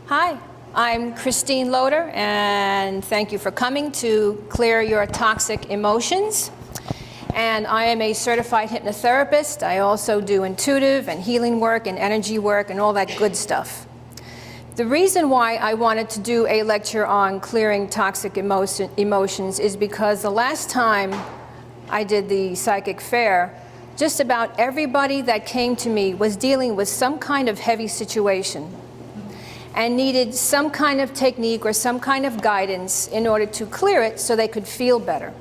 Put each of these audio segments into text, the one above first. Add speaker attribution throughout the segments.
Speaker 1: Hi, I'm Christine Loader, and thank you for coming to Clear Your Toxic Emotions. And I am a certified hypnotherapist. I also do intuitive and healing work and energy work and all that good stuff. The reason why I wanted to do a lecture on clearing toxic emotions is because the last time I did the psychic fair, just about everybody that came to me was dealing with some kind of heavy situation and needed some kind of technique or some kind of guidance in order to clear it so they could feel better.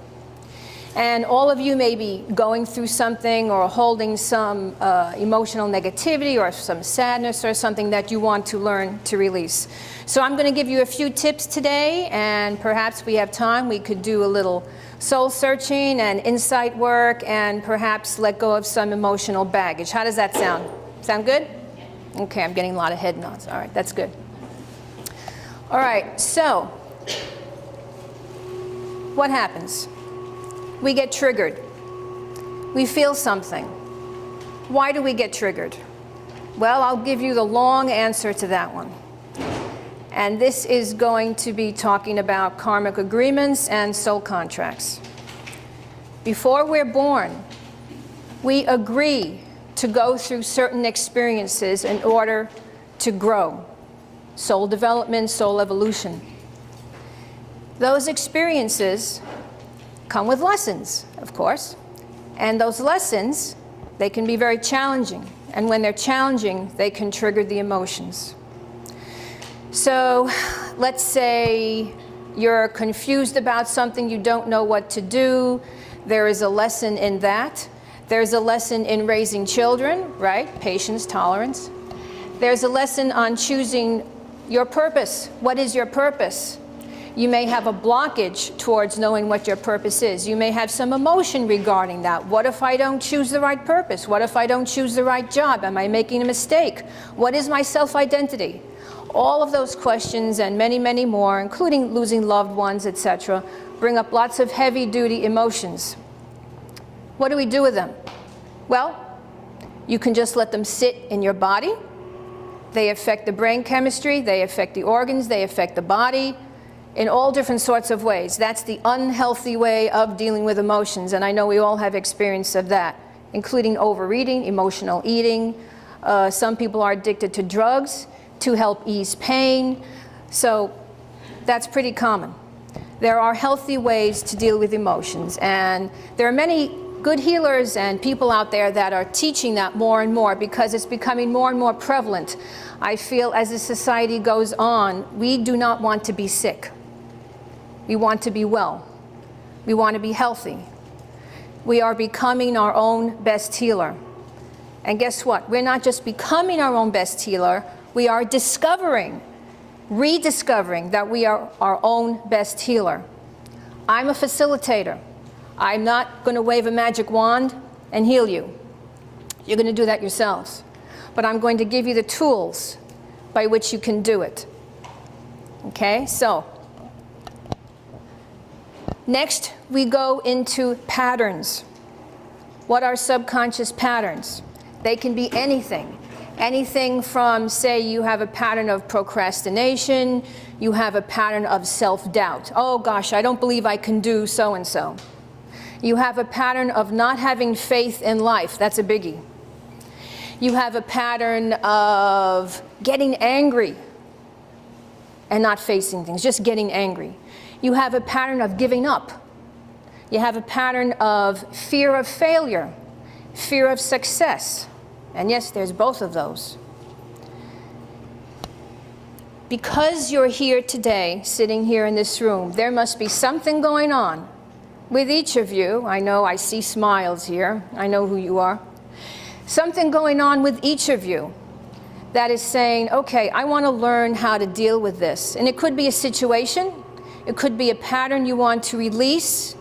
Speaker 1: And all of you may be going through something or holding some emotional negativity or some sadness or something that you want to learn to release. So I'm going to give you a few tips today, and perhaps we have time, we could do a little soul searching and insight work and perhaps let go of some emotional baggage. How does that sound? Sound good? Okay, I'm getting a lot of head nods. All right, that's good. All right, so what happens? We get triggered. We feel something. Why do we get triggered? Well, I'll give you the long answer to that one. And this is going to be talking about karmic agreements and soul contracts. Before we're born, we agree to go through certain experiences in order to grow. Soul development, soul evolution. Those experiences come with lessons, of course. And those lessons, they can be very challenging. And when they're challenging, they can trigger the emotions. So let's say you're confused about something, you don't know what to do. There is a lesson in that. There's a lesson in raising children, right? Patience, tolerance. There's a lesson on choosing your purpose. What is your purpose? You may have a blockage towards knowing what your purpose is. You may have some emotion regarding that. What if I don't choose the right purpose? What if I don't choose the right job? Am I making a mistake? What is my self-identity? All of those questions and many, many more, including losing loved ones, etc., bring up lots of heavy-duty emotions. What do we do with them? Well, you can just let them sit in your body. They affect the brain chemistry, they affect the organs, they affect the body in all different sorts of ways. That's the unhealthy way of dealing with emotions, and I know we all have experience of that, including overeating, emotional eating. Some people are addicted to drugs to help ease pain, so that's pretty common. There are healthy ways to deal with emotions, and there are many good healers and people out there that are teaching that more and more because it's becoming more and more prevalent. I feel as the society goes on, we do not want to be sick. We want to be well. We want to be healthy. We are becoming our own best healer. And guess what? We're not just becoming our own best healer, we are discovering, rediscovering that we are our own best healer. I'm a facilitator. I'm not going to wave a magic wand and heal you. You're going to do that yourselves. But I'm going to give you the tools by which you can do it. Okay, so next we go into patterns. What are subconscious patterns? They can be anything. Anything from, say, you have a pattern of procrastination, you have a pattern of self-doubt. Oh gosh, I don't believe I can do so-and-so. You have a pattern of not having faith in life. That's a biggie. You have a pattern of getting angry and not facing things, just getting angry. You have a pattern of giving up. You have a pattern of fear of failure, fear of success. And yes, there's both of those. Because you're here today, sitting here in this room, there must be something going on with each of you. I know I see smiles here. I know who you are. Something going on with each of you that is saying, okay, I want to learn how to deal with this. And it could be a situation. It could be a pattern you want to release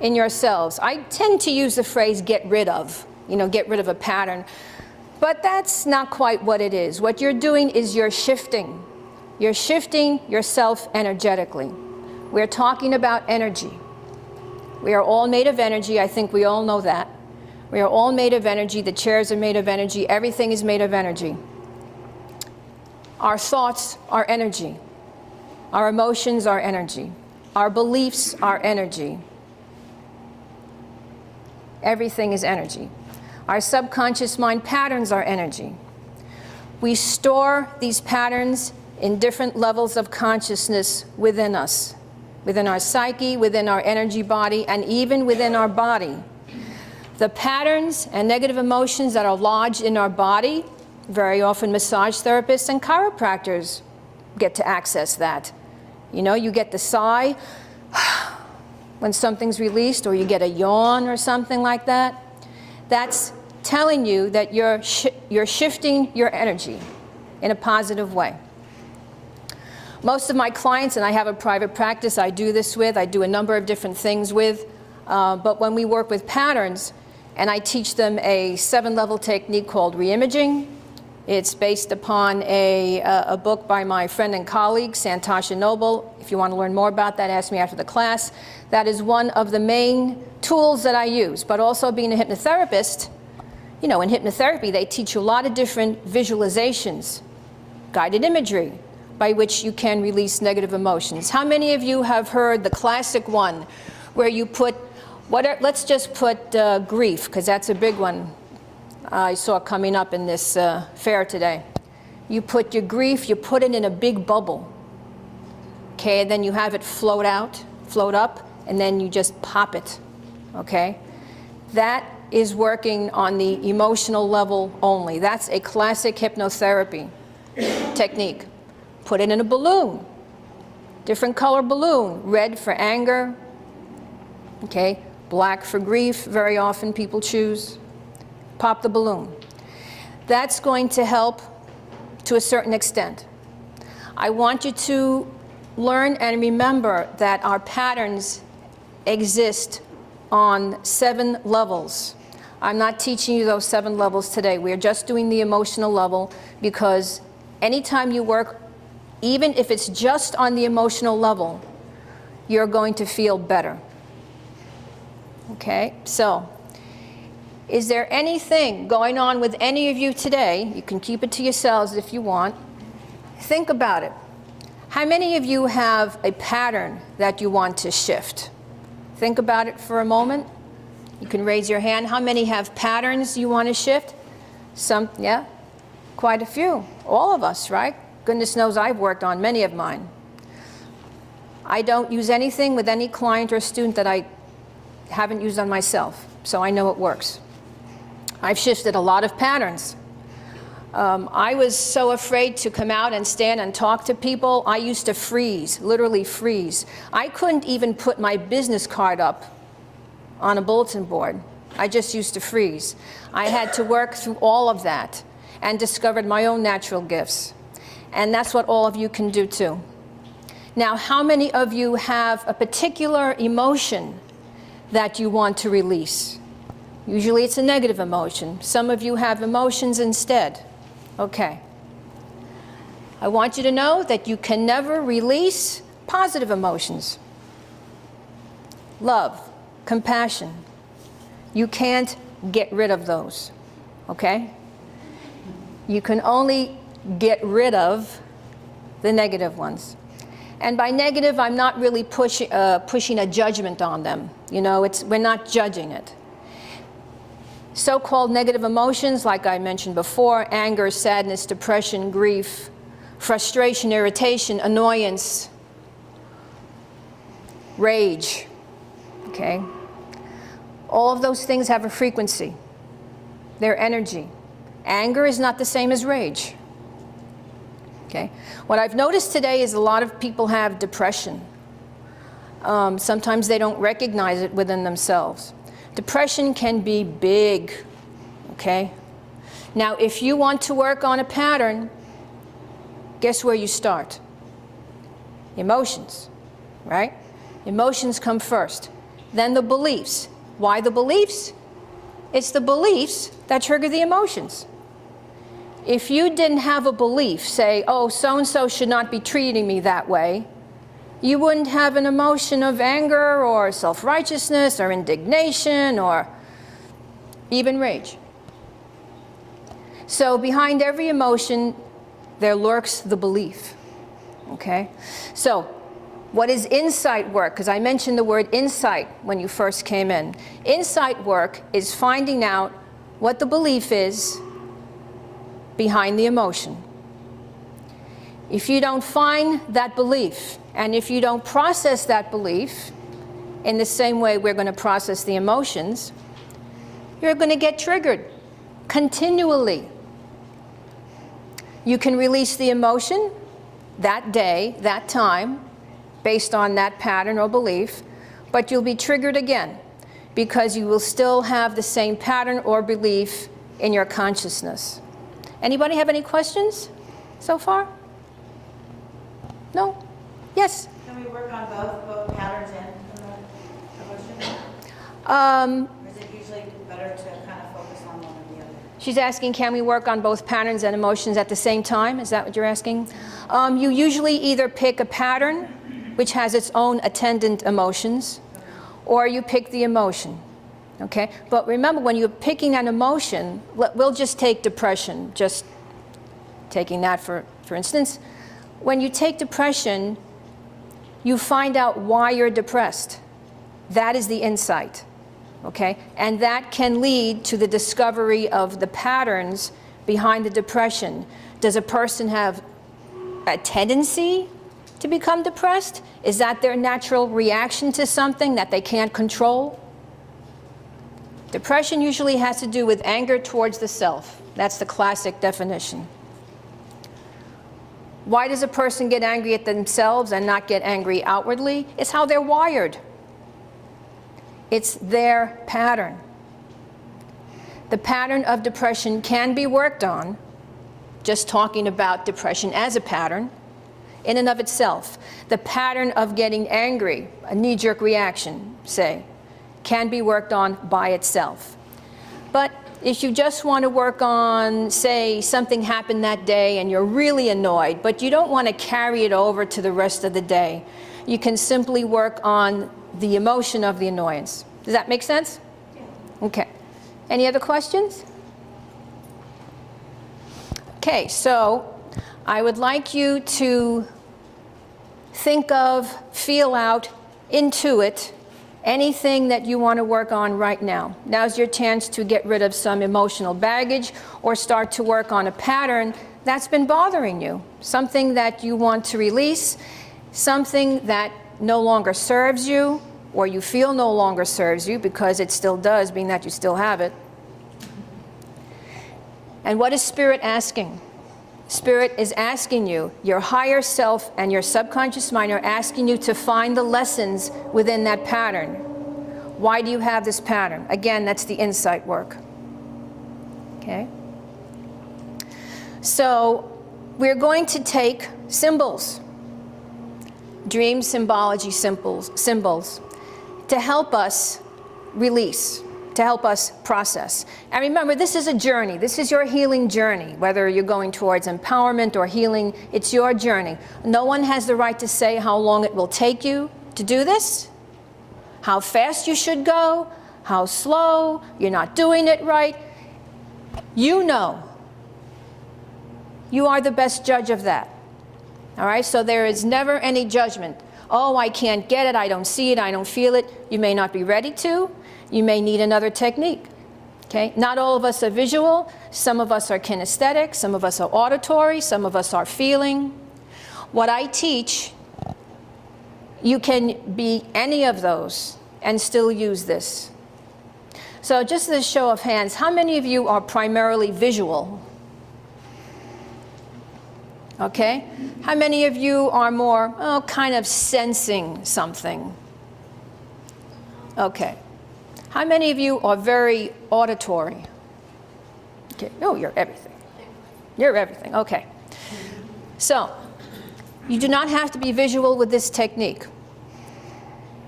Speaker 1: in yourselves. I tend to use the phrase get rid of, get rid of a pattern. But that's not quite what it is. What you're doing is you're shifting. You're shifting yourself energetically. We're talking about energy. We are all made of energy. I think we all know that. We are all made of energy. The chairs are made of energy. Everything is made of energy. Our thoughts are energy. Our emotions are energy. Our beliefs are energy. Everything is energy. Our subconscious mind patterns are energy. We store these patterns in different levels of consciousness within us, within our psyche, within our energy body, and even within our body. The patterns and negative emotions that are lodged in our body, very often massage therapists and chiropractors get to access that. You know, you get the sigh when something's released, or you get a yawn or something like that. That's telling you that you're shifting your energy in a positive way. Most of my clients, and I have a private practice I do this with, I do a number of different things with, but when we work with patterns, and I teach them a 7-level technique called reimaging. It's based upon a book by my friend and colleague, Santasha Noble. If you want to learn more about that, ask me after the class. That is one of the main tools that I use. But also being a hypnotherapist, you know, in hypnotherapy, they teach you a lot of different visualizations, guided imagery, by which you can release negative emotions. How many of you have heard the classic one where you put, let's just put grief, because that's a big one I saw coming up in this fair today. You put your grief, you put it in a big bubble, okay, and then you have it float up, and then you just pop it, okay? That is working on the emotional level only. That's a classic hypnotherapy technique. Put it in a balloon, different color balloon, red for anger, okay, black for grief, very often people choose. Pop the balloon. That's going to help to a certain extent. I want you to learn and remember that our patterns exist on 7 levels. I'm not teaching you those 7 levels today. We're just doing the emotional level, because anytime you work, even if it's just on the emotional level, you're going to feel better. Okay, so is there anything going on with any of you today? You can keep it to yourselves if you want. Think about it. How many of you have a pattern that you want to shift? Think about it for a moment. You can raise your hand. How many have patterns you want to shift? Some, yeah, quite a few. All of us, right? Goodness knows I've worked on many of mine. I don't use anything with any client or student that I haven't used on myself, so I know it works. I've shifted a lot of patterns. I was so afraid to come out and stand and talk to people. I used to freeze, literally freeze. I couldn't even put my business card up on a bulletin board. I just used to freeze. I had to work through all of that and discovered my own natural gifts. And that's what all of you can do too. Now, how many of you have a particular emotion that you want to release? Usually it's a negative emotion. Some of you have emotions instead. Okay. I want you to know that you can never release positive emotions. Love, compassion. You can't get rid of those, okay? You can only get rid of the negative ones. And by negative, I'm not really pushing a judgment on them. You know, we're not judging it. So-called negative emotions, like I mentioned before, anger, sadness, depression, grief, frustration, irritation, annoyance, rage, okay? All of those things have a frequency. They're energy. Anger is not the same as rage. Okay? What I've noticed today is a lot of people have depression. Sometimes they don't recognize it within themselves. Depression can be big, okay? Now, if you want to work on a pattern, guess where you start? Emotions, right? Emotions come first. Then the beliefs. Why the beliefs? It's the beliefs that trigger the emotions. If you didn't have a belief, say, oh, so-and-so should not be treating me that way, you wouldn't have an emotion of anger or self-righteousness or indignation or even rage. So behind every emotion, there lurks the belief. Okay? So, what is insight work? Because I mentioned the word insight when you first came in. Insight work is finding out what the belief is behind the emotion. If you don't find that belief, and if you don't process that belief in the same way we're going to process the emotions, you're going to get triggered continually. You can release the emotion that day, that time, based on that pattern or belief, but you'll be triggered again because you will still have the same pattern or belief in your consciousness. Anybody have any questions so far? No? Yes?
Speaker 2: Can we work on both patterns and emotion? Or is it usually better to kind of focus on one or the other?
Speaker 1: She's asking, can we work on both patterns and emotions at the same time? Is that what you're asking? You usually either pick a pattern, which has its own attendant emotions, or you pick the emotion. Okay? But remember, when you're picking an emotion, we'll just take depression, just taking that for instance. When you take depression, you find out why you're depressed. That is the insight, okay? And that can lead to the discovery of the patterns behind the depression. Does a person have a tendency to become depressed? Is that their natural reaction to something that they can't control? Depression usually has to do with anger towards the self. That's the classic definition. Why does a person get angry at themselves and not get angry outwardly? It's how they're wired. It's their pattern. The pattern of depression can be worked on, just talking about depression as a pattern, in and of itself. The pattern of getting angry, a knee-jerk reaction, say, can be worked on by itself. But if you just want to work on, say, something happened that day and you're really annoyed, but you don't want to carry it over to the rest of the day, you can simply work on the emotion of the annoyance. Does that make sense? Yeah. Okay. Any other questions? Okay, so I would like you to think of, feel out, intuit anything that you want to work on right now. Now's your chance to get rid of some emotional baggage or start to work on a pattern that's been bothering you, something that you want to release, something that no longer serves you or you feel no longer serves you because it still does, being that you still have it. And what is Spirit asking? Spirit is asking you, your higher self and your subconscious mind are asking you to find the lessons within that pattern. Why do you have this pattern? Again, that's the insight work. Okay? So we're going to take symbols, dream symbology symbols, to help us release, to help us process. And remember, this is a journey. This is your healing journey. Whether you're going towards empowerment or healing, it's your journey. No one has the right to say how long it will take you to do this, how fast you should go, how slow, you're not doing it right. You know. You are the best judge of that. All right? So there is never any judgment. Oh, I can't get it, I don't see it, I don't feel it. You may not be ready to. You may need another technique. Okay? Not all of us are visual. Some of us are kinesthetic. Some of us are auditory. Some of us are feeling. What I teach, you can be any of those and still use this. So just as a show of hands, how many of you are primarily visual? Okay? How many of you are more, kind of sensing something? Okay. How many of you are very auditory? Okay. Oh, you're everything. You're everything. Okay. So, you do not have to be visual with this technique.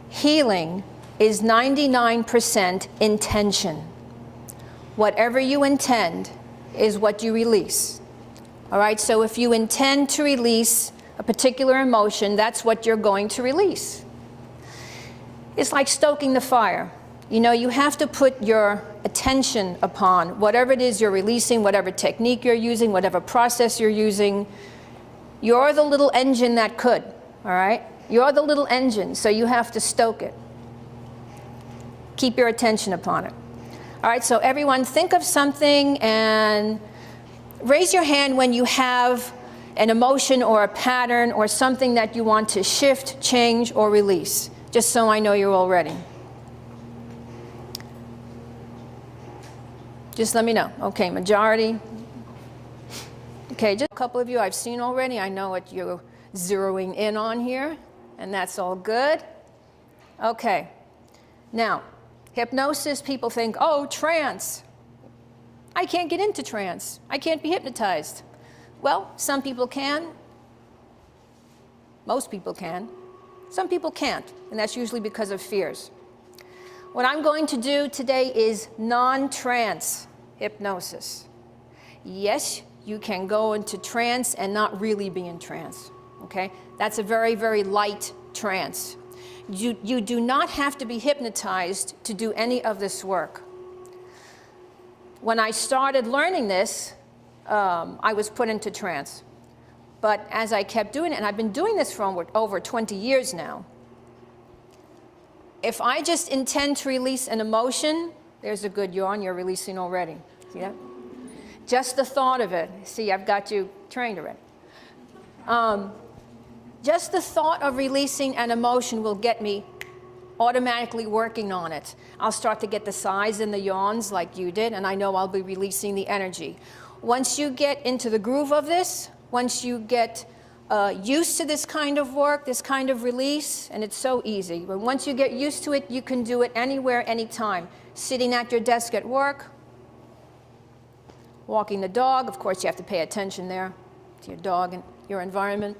Speaker 1: Healing is 99% intention. Whatever you intend is what you release. All right? So if you intend to release a particular emotion, that's what you're going to release. It's like stoking the fire. You know, you have to put your attention upon whatever it is you're releasing, whatever technique you're using, whatever process you're using. You're the little engine that could, all right? You're the little engine, so you have to stoke it. Keep your attention upon it. All right, so everyone think of something and raise your hand when you have an emotion or a pattern or something that you want to shift, change, or release, just so I know you're all ready. Just let me know. Okay, majority. Okay, just a couple of you I've seen already. I know what you're zeroing in on here, and that's all good. Okay, now, hypnosis, people think, oh, trance. I can't get into trance. I can't be hypnotized. Well, some people can. Most people can. Some people can't, and that's usually because of fears. What I'm going to do today is non-trance hypnosis. Yes, you can go into trance and not really be in trance, okay? That's a very, very light trance. You do not have to be hypnotized to do any of this work. When I started learning this, I was put into trance. But as I kept doing it, and I've been doing this for over 20 years now, if I just intend to release an emotion, there's a good yawn you're releasing already. See that? Just the thought of it. See, I've got you trained already. Just the thought of releasing an emotion will get me automatically working on it. I'll start to get the sighs and the yawns like you did, and I know I'll be releasing the energy. Once you get into the groove of this, once you get used to this kind of work, this kind of release, and it's so easy. But once you get used to it, you can do it anywhere, anytime. Sitting at your desk at work, walking the dog. Of course, you have to pay attention there to your dog and your environment.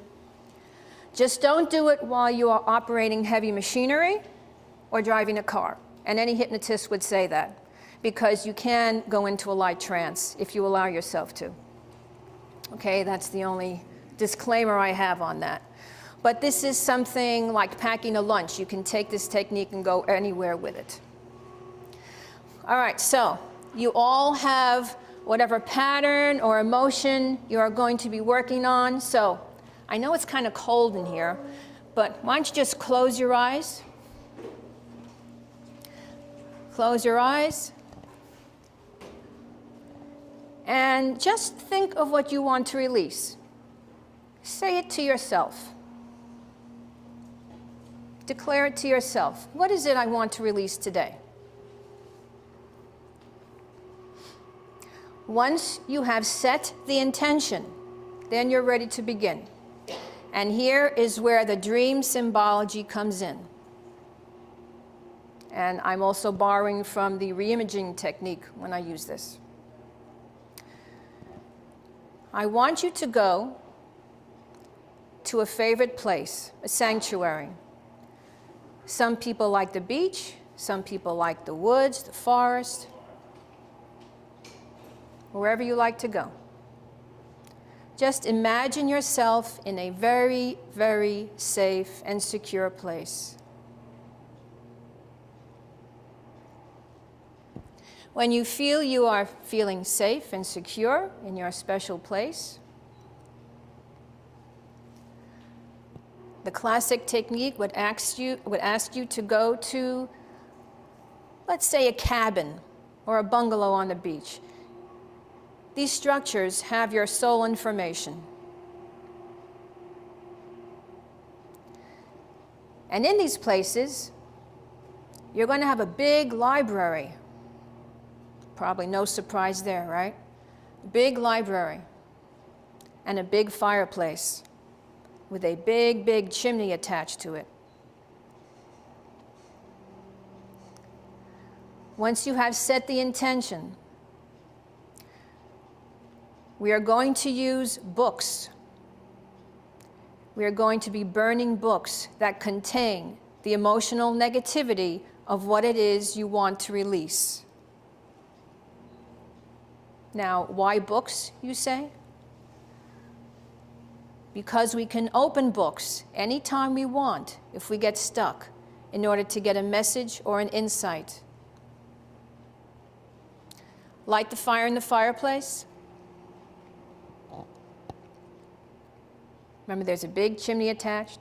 Speaker 1: Just don't do it while you are operating heavy machinery or driving a car. And any hypnotist would say that, because you can go into a light trance if you allow yourself to. Okay, that's the only disclaimer I have on that. But this is something like packing a lunch. You can take this technique and go anywhere with it. All right, so you all have whatever pattern or emotion you are going to be working on. So I know it's kind of cold in here, but why don't you just close your eyes? Close your eyes. And just think of what you want to release. Say it to yourself. Declare it to yourself. What is it I want to release today? Once you have set the intention, then you're ready to begin. And here is where the dream symbology comes in. And I'm also borrowing from the reimaging technique when I use this. I want you to go to a favorite place, a sanctuary. Some people like the beach, some people like the woods, the forest, wherever you like to go. Just imagine yourself in a very, very safe and secure place. When you feel you are feeling safe and secure in your special place, the classic technique would ask you to go to, let's say, a cabin or a bungalow on the beach. These structures have your soul information. And in these places, you're going to have a big library. Probably no surprise there, right? Big library and a big fireplace with a big, big chimney attached to it. Once you have set the intention, we are going to use books. We are going to be burning books that contain the emotional negativity of what it is you want to release. Now, why books, you say? Because we can open books anytime we want if we get stuck in order to get a message or an insight Light the fire in the fireplace. Remember, there's a big chimney attached.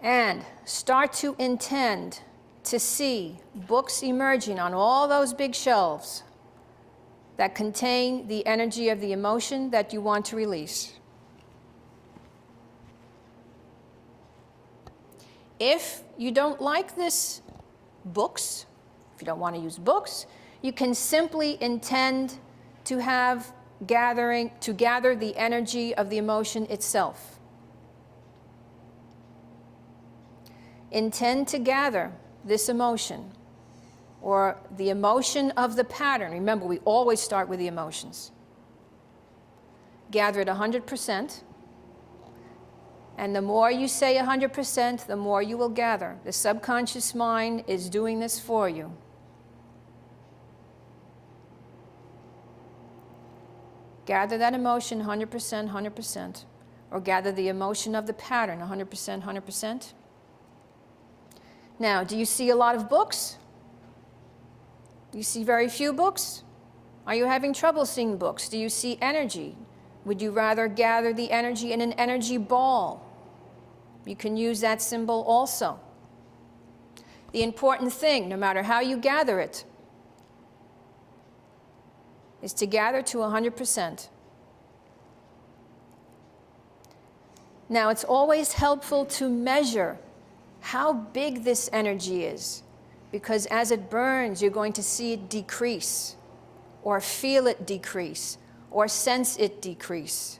Speaker 1: And start to intend to see books emerging on all those big shelves that contain the energy of the emotion that you want to release. If you don't like this books, if you don't want to use books, you can simply intend to gather the energy of the emotion itself. Intend to gather this emotion, or the emotion of the pattern. Remember, we always start with the emotions. Gather it 100%. And the more you say 100%, the more you will gather. The subconscious mind is doing this for you. Gather that emotion 100%, 100%. Or gather the emotion of the pattern 100%, 100%. Now, do you see a lot of books? Do you see very few books? Are you having trouble seeing books? Do you see energy? Would you rather gather the energy in an energy ball? You can use that symbol also. The important thing, no matter how you gather it, is to gather to 100%. Now, it's always helpful to measure how big this energy is, because as it burns, you're going to see it decrease, or feel it decrease, or sense it decrease.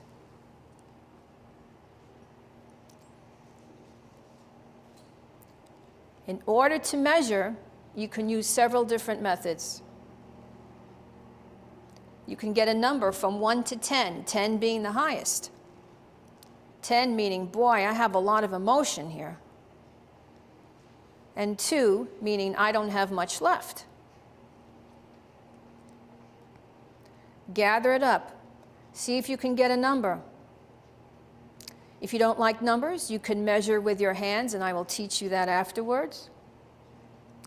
Speaker 1: In order to measure, you can use several different methods. You can get a number from 1 to 10, 10 being the highest. 10 meaning, boy, I have a lot of emotion here. And 2 meaning, I don't have much left. Gather it up. See if you can get a number. If you don't like numbers, you can measure with your hands, and I will teach you that afterwards.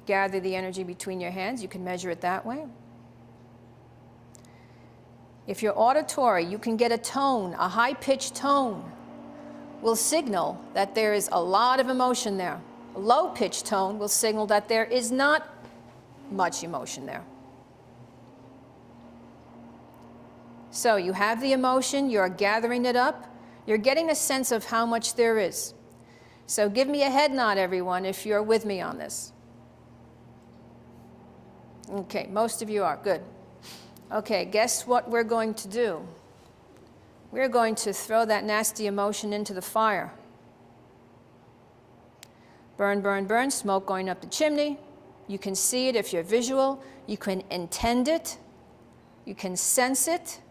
Speaker 1: Gather the energy between your hands. You can measure it that way. If you're auditory, you can get a tone, a high-pitched tone will signal that there is a lot of emotion there. A low-pitched tone will signal that there is not much emotion there. So you have the emotion, you're gathering it up, you're getting a sense of how much there is. So give me a head nod, everyone, if you're with me on this. Okay, most of you are, good. Okay, guess what we're going to do? We're going to throw that nasty emotion into the fire. Burn, burn, burn, smoke going up the chimney. You can see it if you're visual. You can intend it. You can sense it.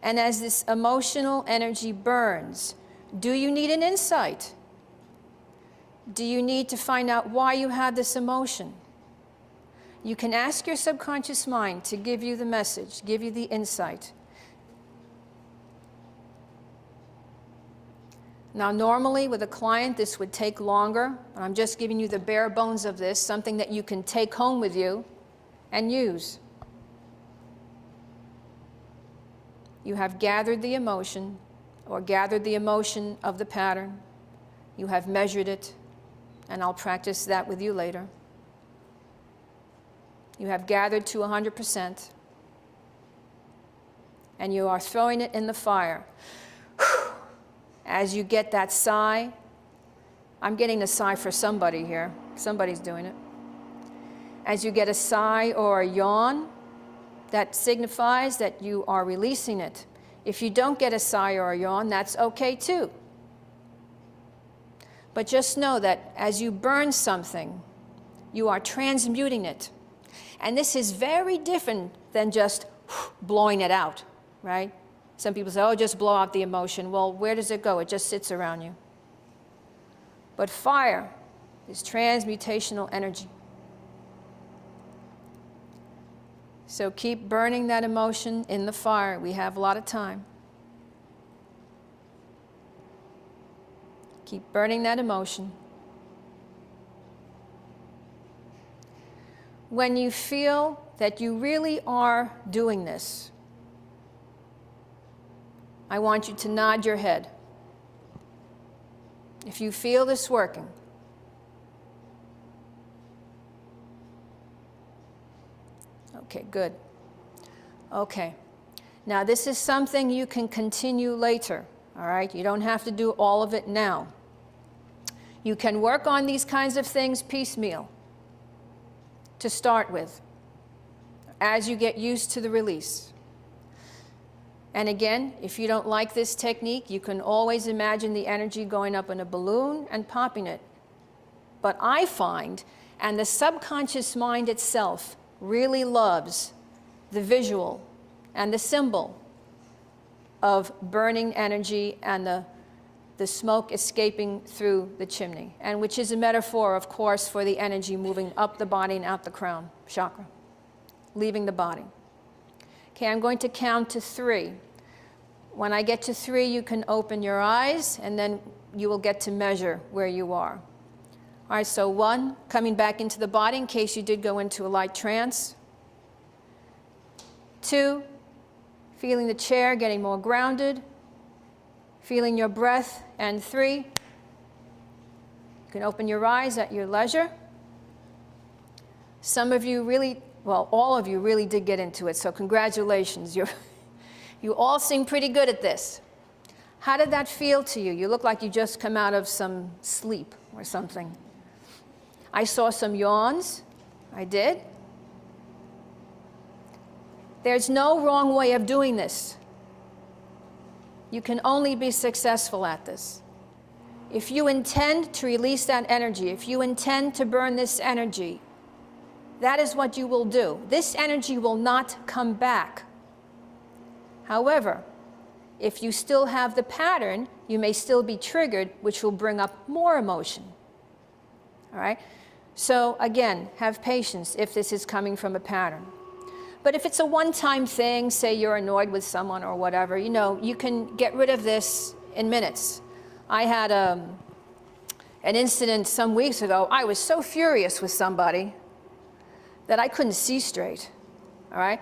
Speaker 1: And as this emotional energy burns, do you need an insight? Do you need to find out why you have this emotion? You can ask your subconscious mind to give you the message, give you the insight. Now, normally with a client, this would take longer, but I'm just giving you the bare bones of this, something that you can take home with you and use. You have gathered the emotion, or gathered the emotion of the pattern. You have measured it, and I'll practice that with you later. You have gathered to 100%, and you are throwing it in the fire. As you get that sigh, I'm getting a sigh for somebody here. Somebody's doing it. As you get a sigh or a yawn, that signifies that you are releasing it. If you don't get a sigh or a yawn, that's okay too. But just know that as you burn something, you are transmuting it. And this is very different than just blowing it out, right? Some people say, oh, just blow out the emotion. Well, where does it go? It just sits around you. But fire is transmutational energy. So keep burning that emotion in the fire. We have a lot of time. Keep burning that emotion. When you feel that you really are doing this, I want you to nod your head. If you feel this working. Okay, good. Okay. Now, this is something you can continue later, all right? You don't have to do all of it now. You can work on these kinds of things piecemeal to start with, as you get used to the release. And again, if you don't like this technique, you can always imagine the energy going up in a balloon and popping it. But I find, and the subconscious mind itself really loves the visual and the symbol of burning energy and the smoke escaping through the chimney, and which is a metaphor, of course, for the energy moving up the body and out the crown chakra, leaving the body. Okay, I'm going to count to 3. When I get to 3, you can open your eyes, and then you will get to measure where you are. All right, so 1, coming back into the body in case you did go into a light trance. 2, feeling the chair getting more grounded, feeling your breath. And 3, you can open your eyes at your leisure. Some of you really, well, all of you really did get into it, so congratulations. You all seem pretty good at this. How did that feel to you? You look like you just come out of some sleep or something. I saw some yawns. I did. There's no wrong way of doing this. You can only be successful at this. If you intend to release that energy, if you intend to burn this energy, that is what you will do. This energy will not come back. However, if you still have the pattern, you may still be triggered, which will bring up more emotion. All right? So again, have patience if this is coming from a pattern. But if it's a one-time thing, say you're annoyed with someone or whatever, you know, you can get rid of this in minutes. I had an incident some weeks ago. I was so furious with somebody that I couldn't see straight, all right?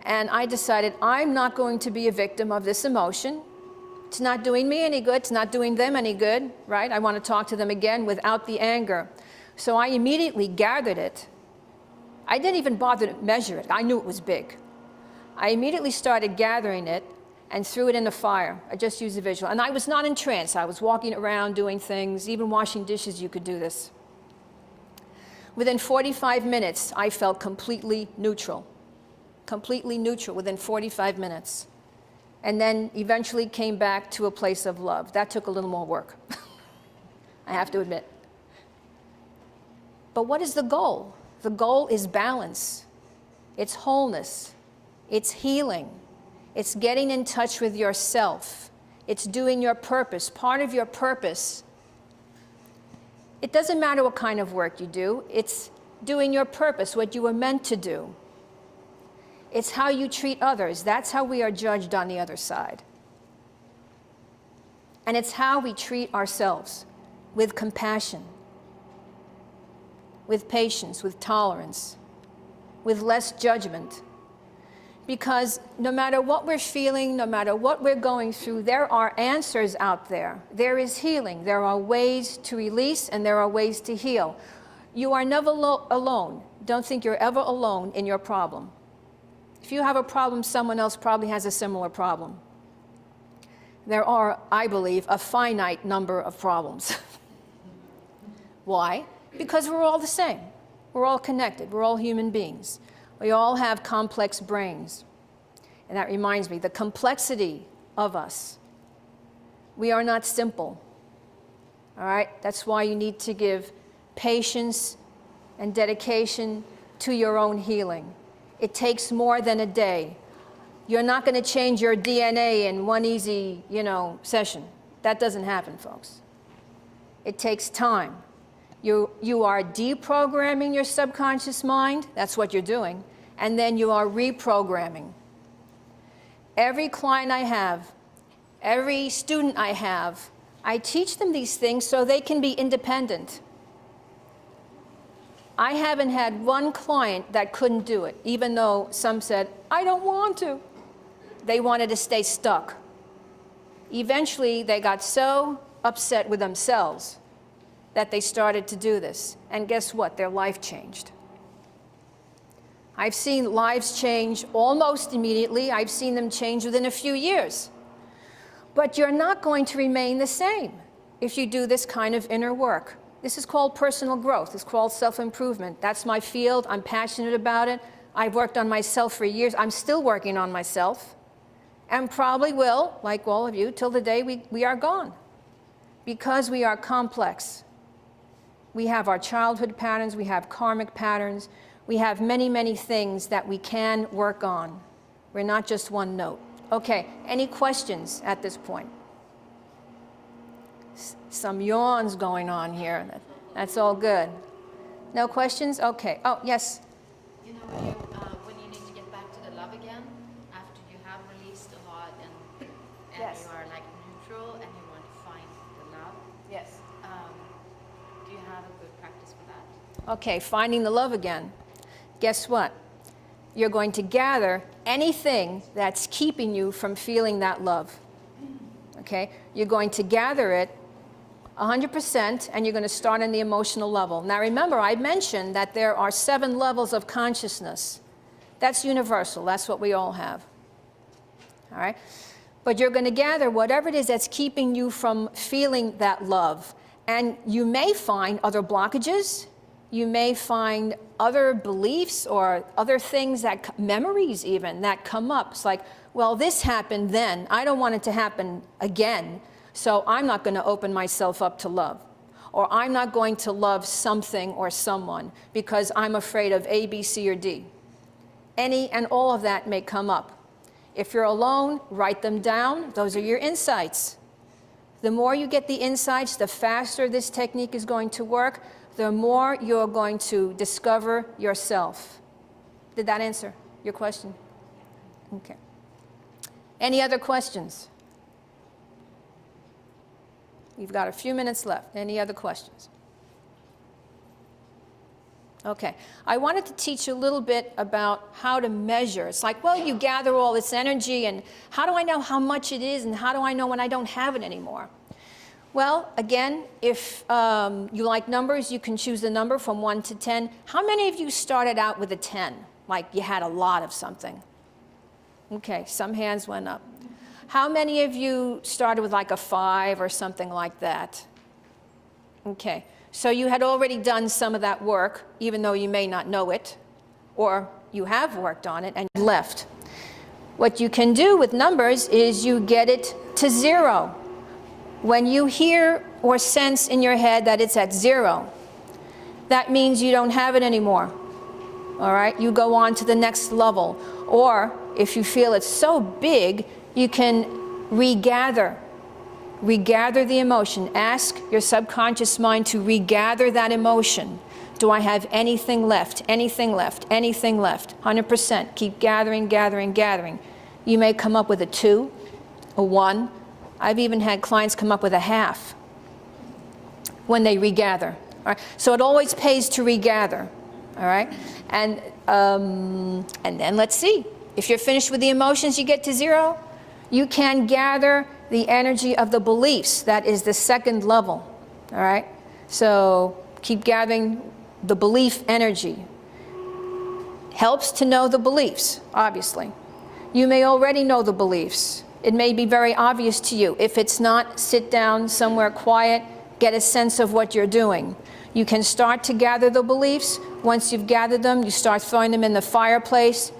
Speaker 1: And I decided I'm not going to be a victim of this emotion. It's not doing me any good. It's not doing them any good, right? I want to talk to them again without the anger. So I immediately gathered it. I didn't even bother to measure it. I knew it was big. I immediately started gathering it and threw it in the fire. I just used the visual. And I was not in trance. I was walking around doing things. Even washing dishes, you could do this. Within 45 minutes, I felt completely neutral within 45 minutes. And then eventually came back to a place of love. That took a little more work, I have to admit. But what is the goal? The goal is balance. It's wholeness. It's healing. It's getting in touch with yourself. It's doing your purpose, part of your purpose. It doesn't matter what kind of work you do. It's doing your purpose, what you were meant to do. It's how you treat others. That's how we are judged on the other side. And it's how we treat ourselves, with compassion, with patience, with tolerance, with less judgment. Because no matter what we're feeling, no matter what we're going through, there are answers out there. There is healing. There are ways to release, and there are ways to heal. You are never alone. Don't think you're ever alone in your problem. If you have a problem, someone else probably has a similar problem. There are, I believe, a finite number of problems. Why? Because we're all the same. We're all connected. We're all human beings. We all have complex brains. And that reminds me, the complexity of us. We are not simple. All right? That's why you need to give patience and dedication to your own healing. It takes more than a day. You're not going to change your DNA in one easy, session. That doesn't happen, folks. It takes time. You are deprogramming your subconscious mind. That's what you're doing. And then you are reprogramming. Every client I have, every student I have, I teach them these things so they can be independent. I haven't had one client that couldn't do it, even though some said, I don't want to. They wanted to stay stuck. Eventually, they got so upset with themselves that they started to do this. And guess what? Their life changed. I've seen lives change almost immediately. I've seen them change within a few years. But you're not going to remain the same if you do this kind of inner work. This is called personal growth. It's called self-improvement. That's my field. I'm passionate about it. I've worked on myself for years. I'm still working on myself, and probably will, like all of you, till the day we are gone. Because we are complex. We have our childhood patterns. We have karmic patterns. We have many, many things that we can work on. We're not just one note. Okay, any questions at this point? Some yawns going on here. That's all good. No questions? Okay. Oh, yes?
Speaker 3: You know, when you need to get back to the love again, after you have released a lot and
Speaker 1: Yes.
Speaker 3: you are like neutral and you want to find the love,
Speaker 1: Yes.
Speaker 3: do you have a good practice for that?
Speaker 1: Okay, finding the love again. Guess what? You're going to gather anything that's keeping you from feeling that love. Okay? You're going to gather it 100%, and you're going to start on the emotional level. Now remember, I mentioned that there are 7 levels of consciousness. That's universal. That's what we all have. All right? But you're going to gather whatever it is that's keeping you from feeling that love. And you may find other blockages. You may find other beliefs or other things, that memories even, that come up. It's like, well, this happened then. I don't want it to happen again. So I'm not going to open myself up to love. Or I'm not going to love something or someone because I'm afraid of A, B, C, or D. Any and all of that may come up. If you're alone, write them down. Those are your insights. The more you get the insights, the faster this technique is going to work, the more you're going to discover yourself. Did that answer your question? Okay. Any other questions? You've got a few minutes left. Any other questions? Okay. I wanted to teach you a little bit about how to measure. It's like, well, you gather all this energy, and how do I know how much it is, and how do I know when I don't have it anymore? Well, again, if you like numbers, you can choose the number from 1 to 10. How many of you started out with a 10? Like you had a lot of something? Okay, some hands went up. How many of you started with like a 5 or something like that? Okay, so you had already done some of that work, even though you may not know it, or you have worked on it and left. What you can do with numbers is you get it to 0. When you hear or sense in your head that it's at 0, that means you don't have it anymore. All right, you go on to the next level. Or if you feel it's so big, you can regather the emotion. Ask your subconscious mind to regather that emotion. Do I have anything left? Anything left? Anything left? 100%. Keep gathering, gathering, gathering. You may come up with a 2, a 1. I've even had clients come up with a half when they regather. All right? So it always pays to regather. All right? And then let's see. If you're finished with the emotions, you get to 0. You can gather the energy of the beliefs. That is the second level. All right? So keep gathering the belief energy. Helps to know the beliefs, obviously. You may already know the beliefs. It may be very obvious to you. If it's not, sit down somewhere quiet, get a sense of what you're doing. You can start to gather the beliefs. Once you've gathered them, you start throwing them in the fireplace.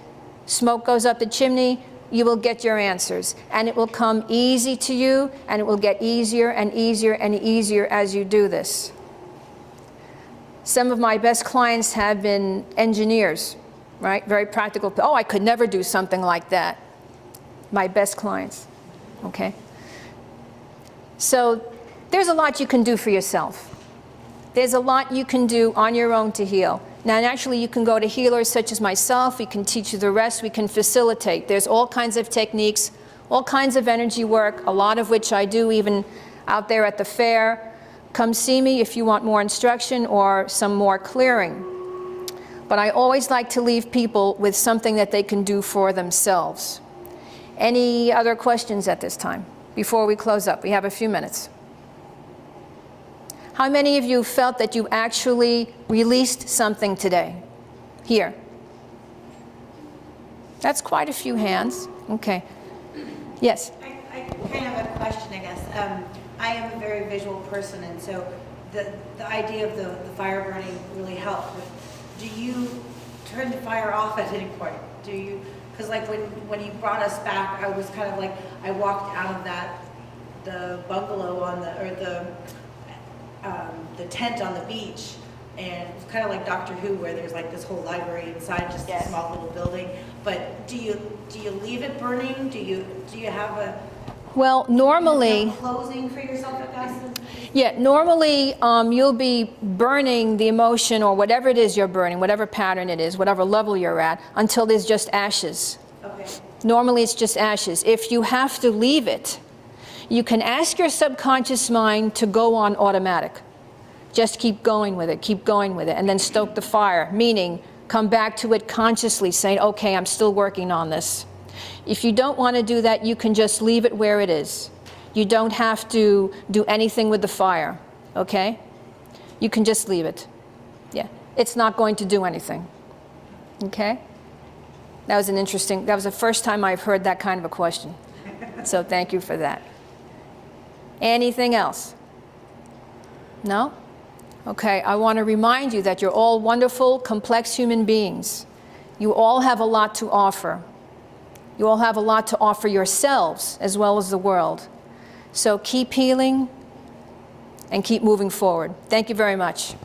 Speaker 1: Smoke goes up the chimney. You will get your answers. And it will come easy to you, and it will get easier and easier and easier as you do this. Some of my best clients have been engineers, right? Very practical. Oh, I could never do something like that. My best clients, okay? So there's a lot you can do for yourself. There's a lot you can do on your own to heal. Now, naturally, you can go to healers such as myself. We can teach you the rest. We can facilitate. There's all kinds of techniques, all kinds of energy work, a lot of which I do even out there at the fair. Come see me if you want more instruction or some more clearing. But I always like to leave people with something that they can do for themselves. Any other questions at this time before we close up? We have a few minutes. How many of you felt that you actually released something today? Here. That's quite a few hands. Okay. Yes?
Speaker 2: I kind of have a question, I guess. I am a very visual person, and so the idea of the fire burning really helped. But do you turn the fire off at any point? Do you? Because like when you brought us back, I was kind of like, I walked out of the bungalow on the tent on the beach, and it's kind of like Doctor Who, where there's like this whole library inside just a small little building. But do you leave it burning? Do you have a
Speaker 1: normally
Speaker 2: closing for yourself, I guess?
Speaker 1: Yeah, normally you'll be burning the emotion or whatever it is you're burning, whatever pattern it is, whatever level you're at, until there's just ashes.
Speaker 2: Okay.
Speaker 1: Normally it's just ashes. If you have to leave it, you can ask your subconscious mind to go on automatic. Just keep going with it, and then stoke the fire, meaning come back to it consciously, saying, okay, I'm still working on this. If you don't want to do that, you can just leave it where it is. You don't have to do anything with the fire, okay? You can just leave it. Yeah, it's not going to do anything, okay? That was the first time I've heard that kind of a question. So thank you for that. Anything else? No? Okay, I want to remind you that you're all wonderful, complex human beings. You all have a lot to offer. You all have a lot to offer yourselves as well as the world. So keep healing and keep moving forward. Thank you very much.